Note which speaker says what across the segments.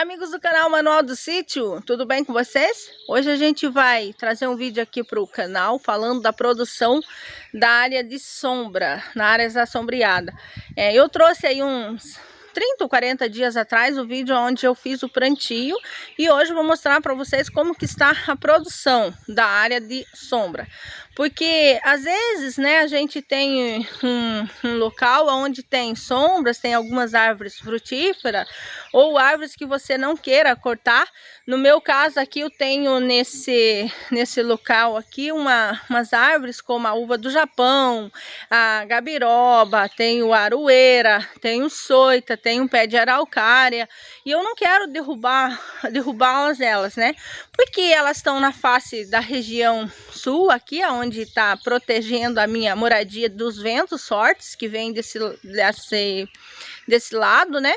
Speaker 1: Olá, amigos do canal Manual do Sítio, tudo bem com vocês? Hoje a gente vai trazer um vídeo aqui para o canal falando da produção da área de sombra, na área assombreada. Eu trouxe aí uns 30 ou 40 dias atrás o vídeo onde eu fiz o plantio e hoje eu vou mostrar para vocês como que está a produção da área de sombra. Porque às vezes, né, a gente tem um local onde tem sombras, tem algumas árvores frutíferas ou árvores que você não queira cortar. No meu caso aqui eu tenho nesse local aqui umas árvores como a uva do Japão, a gabiroba, tem a aroeira, tem o soita, tem um pé de araucária. E eu não quero derrubá-las elas, né? Porque elas estão na face da região sul aqui, onde está protegendo a minha moradia dos ventos fortes que vêm desse lado, né?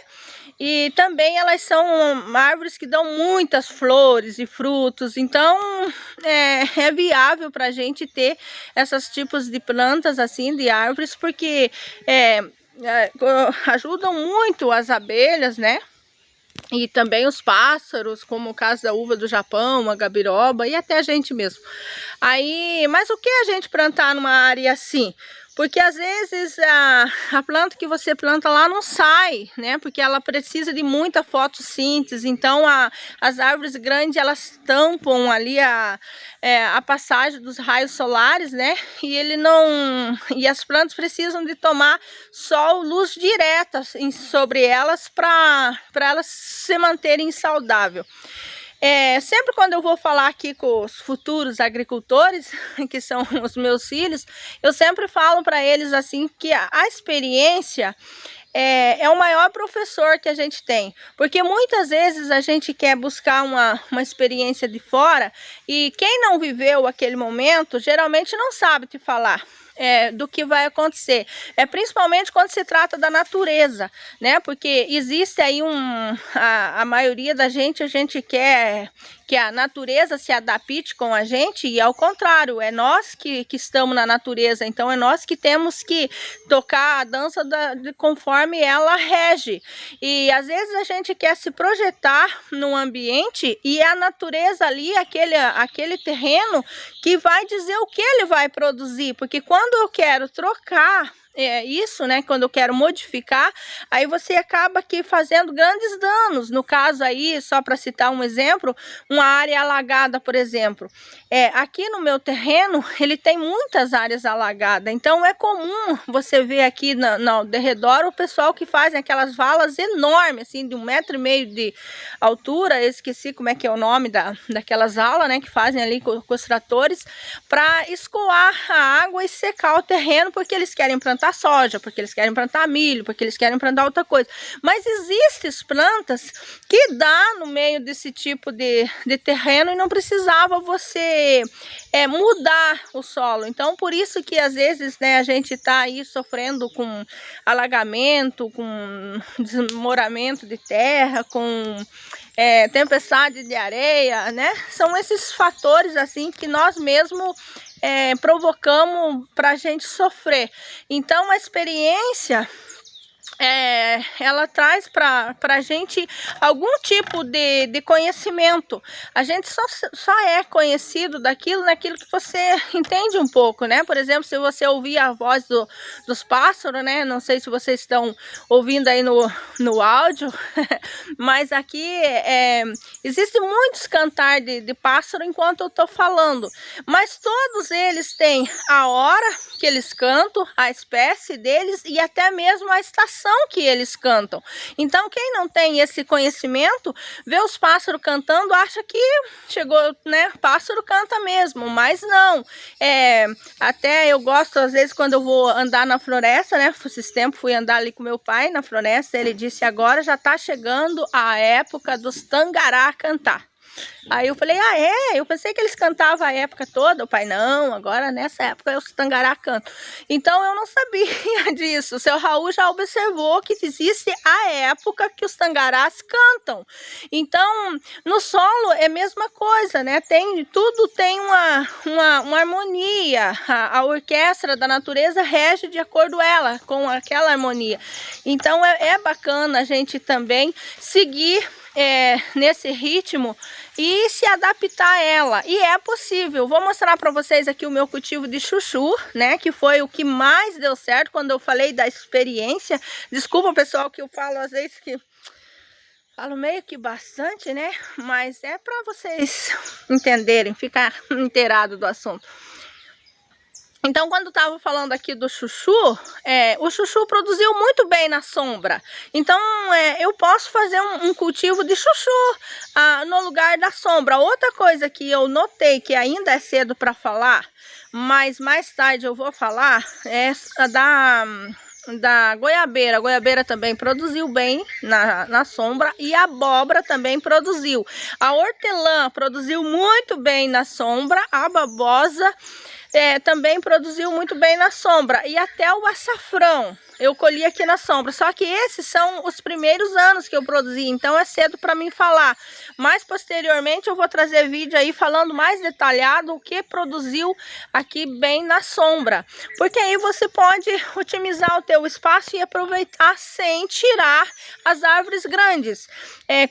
Speaker 1: E também elas são árvores que dão muitas flores e frutos, então é viável para a gente ter esses tipos de plantas assim, de árvores, porque ajudam muito as abelhas, né? E também os pássaros, como o caso da uva do Japão, a gabiroba e até a gente mesmo. Mas o que a gente plantar numa área assim? Porque às vezes a planta que você planta lá não sai, né? Porque ela precisa de muita fotossíntese. Então as árvores grandes elas tampam ali a passagem dos raios solares, né? E as plantas precisam de tomar sol, luz direta sobre elas para elas se manterem saudáveis. Sempre quando eu vou falar aqui com os futuros agricultores, que são os meus filhos, eu sempre falo para eles assim que a experiência é o maior professor que a gente tem, porque muitas vezes a gente quer buscar uma experiência de fora e quem não viveu aquele momento geralmente não sabe te falar do que vai acontecer, principalmente quando se trata da natureza, né? Porque existe aí a maioria da gente, a gente quer que a natureza se adapte com a gente e ao contrário, é nós que estamos na natureza, então é nós que temos que tocar a dança conforme ela rege. E às vezes a gente quer se projetar num ambiente e é a natureza ali, aquele terreno que vai dizer o que ele vai produzir, porque quando eu quero trocar isso, né, quando eu quero modificar, aí você acaba aqui fazendo grandes danos. No caso aí, só para citar um exemplo, uma área alagada, por exemplo, aqui no meu terreno, ele tem muitas áreas alagadas, então é comum você ver aqui no derredor o pessoal que faz aquelas valas enormes, assim, de 1,5 metro de altura, eu esqueci como é que é o nome daquelas valas, né, que fazem ali com os tratores, para escoar a água e secar o terreno, porque eles querem plantar soja, porque eles querem plantar milho, porque eles querem plantar outra coisa. Mas existem plantas que dá no meio desse tipo de terreno e não precisava você mudar o solo. Então, por isso que às vezes, né, a gente está aí sofrendo com alagamento, com desmoramento de terra, com tempestade de areia, né? São esses fatores assim que nós mesmos provocamos para a gente sofrer. Então a experiência ela traz para a gente algum tipo de conhecimento. A gente só é conhecido naquilo que você entende um pouco, né? Por exemplo, se você ouvir a voz dos pássaros, né? Não sei se vocês estão ouvindo aí no áudio, mas aqui existem muitos cantar de pássaro enquanto eu estou falando, mas todos eles têm a hora que eles cantam, a espécie deles e até mesmo a estação que eles cantam. Então quem não tem esse conhecimento, vê os pássaros cantando, acha que chegou, né? Pássaro canta mesmo, mas não. Até eu gosto às vezes quando eu vou andar na floresta, né? Esses tempos fui andar ali com meu pai na floresta, ele disse agora já está chegando a época dos tangará cantar. Aí eu falei, eu pensei que eles cantavam a época toda. O pai, não, agora nessa época os tangará cantam. Então eu não sabia disso. O seu Raul já observou que existe a época que os tangarás cantam. Então no solo é a mesma coisa, né? Tudo tem uma harmonia. A orquestra da natureza rege de acordo com aquela harmonia. Então é bacana a gente também seguir nesse ritmo e se adaptar a ela. E é possível. Vou mostrar para vocês aqui o meu cultivo de chuchu, né? Que foi o que mais deu certo quando eu falei da experiência. Desculpa, pessoal, que eu falo às vezes que... Falo meio que bastante, né? Mas é para vocês entenderem, ficar inteirado do assunto. Então, quando estava falando aqui do chuchu, o chuchu produziu muito bem na sombra. Então, eu posso fazer um cultivo de chuchu no lugar da sombra. Outra coisa que eu notei, que ainda é cedo para falar, mas mais tarde eu vou falar, é da goiabeira. A goiabeira também produziu bem na sombra e a abóbora também produziu. A hortelã produziu muito bem na sombra, a babosa também produziu muito bem na sombra. E até o açafrão eu colhi aqui na sombra. Só que esses são os primeiros anos que eu produzi, então é cedo para mim falar. Mas posteriormente eu vou trazer vídeo aí falando mais detalhado o que produziu aqui bem na sombra. Porque aí você pode otimizar o teu espaço e aproveitar sem tirar as árvores grandes.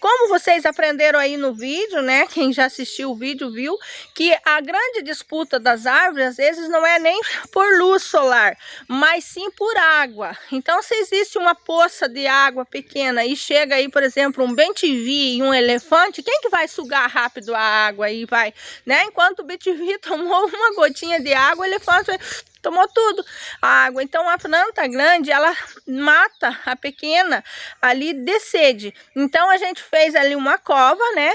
Speaker 1: Como vocês aprenderam aí no vídeo, né? Quem já assistiu o vídeo viu que a grande disputa das árvores às vezes não é nem por luz solar, mas sim por água. Então, se existe uma poça de água pequena e chega aí, por exemplo, um bem-te-vi e um elefante, quem que vai sugar rápido a água e vai, né? Enquanto o bem-te-vi tomou uma gotinha de água, o elefante tomou tudo a água. Então a planta grande, ela mata a pequena ali de sede. Então a gente fez ali uma cova, né,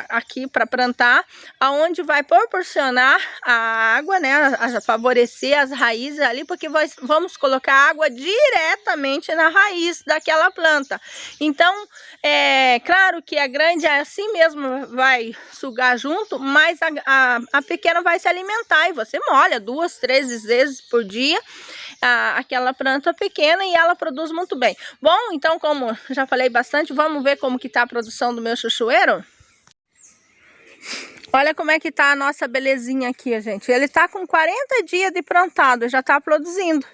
Speaker 1: aqui para plantar, aonde vai proporcionar a água, né, a favorecer as raízes ali, porque vamos colocar água diretamente na raiz daquela planta. Então, claro que a grande assim mesmo vai sugar junto, mas a pequena vai se alimentar e você molha 2, 3 vezes por dia aquela planta pequena e ela produz muito bem. Bom, então, como já falei bastante, vamos ver como que tá a produção do meu chuchueiro? Olha como é que tá a nossa belezinha aqui, gente. Ele tá com 40 dias de plantado, já tá produzindo.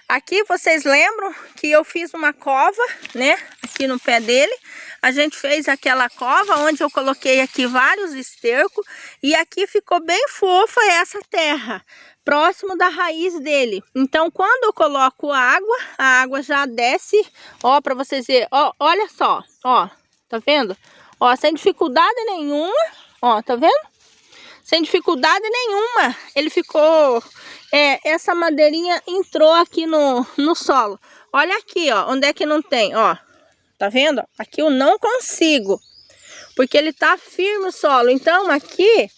Speaker 1: Aqui vocês lembram que eu fiz uma cova, né, aqui no pé dele. A gente fez aquela cova onde eu coloquei aqui vários estercos e aqui ficou bem fofa essa terra, próximo da raiz dele. Então, quando eu coloco a água já desce, ó, para vocês verem, ó, olha só, ó, tá vendo? Ó, sem dificuldade nenhuma, ó, tá vendo? Sem dificuldade nenhuma, ele ficou, essa madeirinha entrou aqui no solo. Olha aqui, ó, onde é que não tem, ó. Tá vendo? Aqui eu não consigo, porque ele tá firme o solo. Então aqui,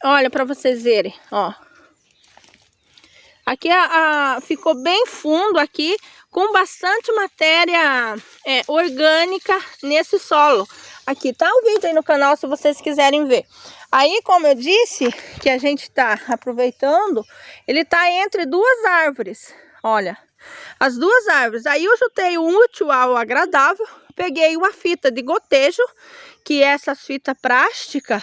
Speaker 1: olha para vocês verem, ó. Aqui ficou bem fundo aqui, com bastante matéria orgânica nesse solo. Aqui tá o vídeo aí no canal se vocês quiserem ver. Aí, como eu disse, que a gente tá aproveitando, ele tá entre duas árvores, olha. As duas árvores. Aí eu juntei o útil ao agradável, peguei uma fita de gotejo, que é essa fita plástica,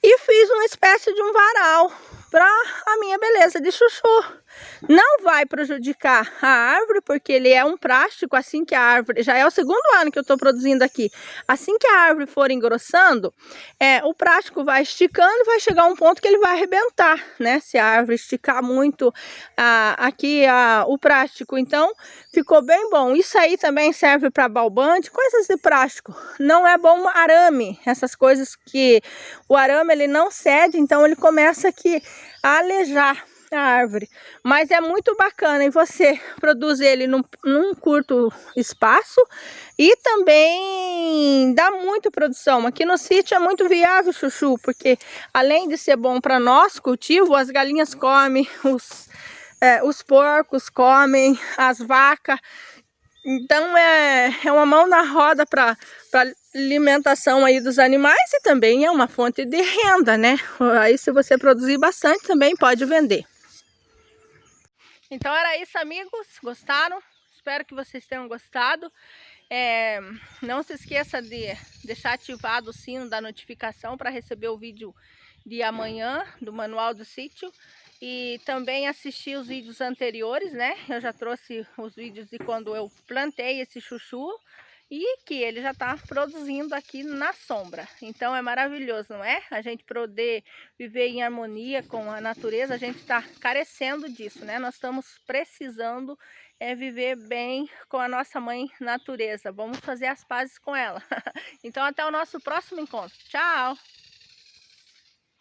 Speaker 1: e fiz uma espécie de um varal para a minha beleza de chuchu. Não vai prejudicar a árvore, porque ele é um plástico. Assim que a árvore, já é o segundo ano que eu estou produzindo aqui, assim que a árvore for engrossando, o plástico vai esticando e vai chegar a um ponto que ele vai arrebentar, né? Se a árvore esticar muito aqui o plástico. Então ficou bem bom. Isso aí também serve para balbante, coisas de plástico. Não é bom arame, essas coisas que o arame ele não cede, então ele começa aqui a alejar a árvore, mas é muito bacana e você produz ele num curto espaço e também dá muita produção. Aqui no sítio é muito viável o chuchu, porque além de ser bom para nós cultivo, as galinhas comem, os porcos comem, as vacas. Então é uma mão na roda para alimentação aí dos animais e também é uma fonte de renda, né? Aí se você produzir bastante também pode vender. Então era isso, amigos, gostaram? Espero que vocês tenham gostado. Não se esqueça de deixar ativado o sino da notificação para receber o vídeo de amanhã do Manual do Sítio. e também assistir os vídeos anteriores, né? Eu já trouxe os vídeos de quando eu plantei esse chuchu e que ele já está produzindo aqui na sombra. Então é maravilhoso, não é? A gente poder viver em harmonia com a natureza, a gente está carecendo disso, né? Nós estamos precisando viver bem com a nossa mãe natureza. Vamos fazer as pazes com ela. Então até o nosso próximo encontro. Tchau!